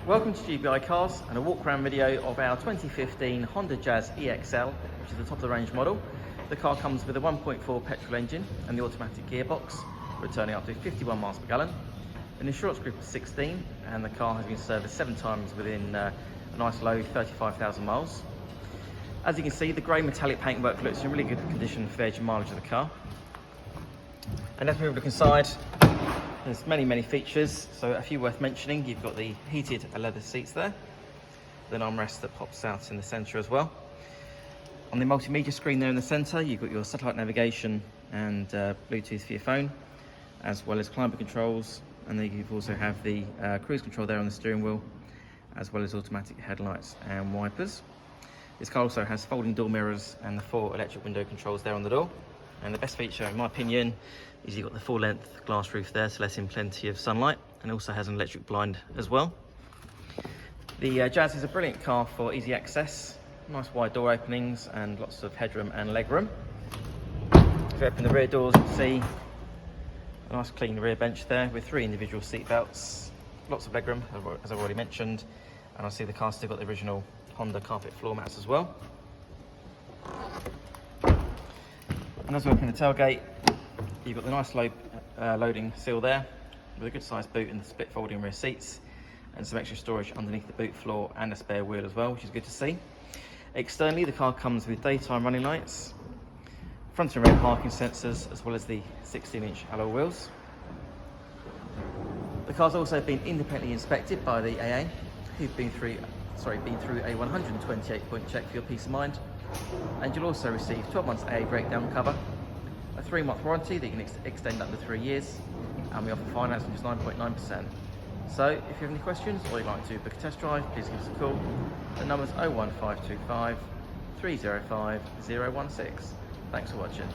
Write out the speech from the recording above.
Welcome to GBI Cars and a walk around video of our 2015 Honda Jazz EXL, which is the top of the range model. The car comes with a 1.4 petrol engine and the automatic gearbox, returning up to 51 miles per gallon. An insurance group of 16, and the car has been serviced 7 times within a nice low 35,000 miles. As you can see, the grey metallic paintwork looks in really good condition for the age and mileage of the car. And as we look inside, there's many features, so a few worth mentioning. You've got the heated leather seats there, the armrest that pops out in the centre as well. On the multimedia screen there in the centre, you've got your satellite navigation and Bluetooth for your phone, as well as climate controls, and then you also have the cruise control there on the steering wheel, as well as automatic headlights and wipers. This car also has folding door mirrors and the 4 electric window controls there on the door. And the best feature, in my opinion, is you've got the full-length glass roof there to let in plenty of sunlight, and also has an electric blind as well. The Jazz is a brilliant car for easy access, nice wide door openings and lots of headroom and legroom. If you open the rear doors, you can see a nice clean rear bench there with 3 individual seat belts, lots of legroom, as I've already mentioned, and I see the car's still got the original Honda carpet floor mats as well. And as we open the tailgate, you've got the nice loading seal there with a good sized boot and the split folding rear seats, and some extra storage underneath the boot floor and a spare wheel as well, which is good to see. Externally, the car comes with daytime running lights, front and rear parking sensors, as well as the 16-inch alloy wheels. The car's also been independently inspected by the AA, who've been through a 128-point check for your peace of mind. And you'll also receive 12 months AA breakdown cover, a 3-month warranty that you can extend up to 3 years, and we offer finance on just 9.9%. So if you have any questions or you'd like to book a test drive, please give us a call. The number's 01525 305 016. Thanks for watching.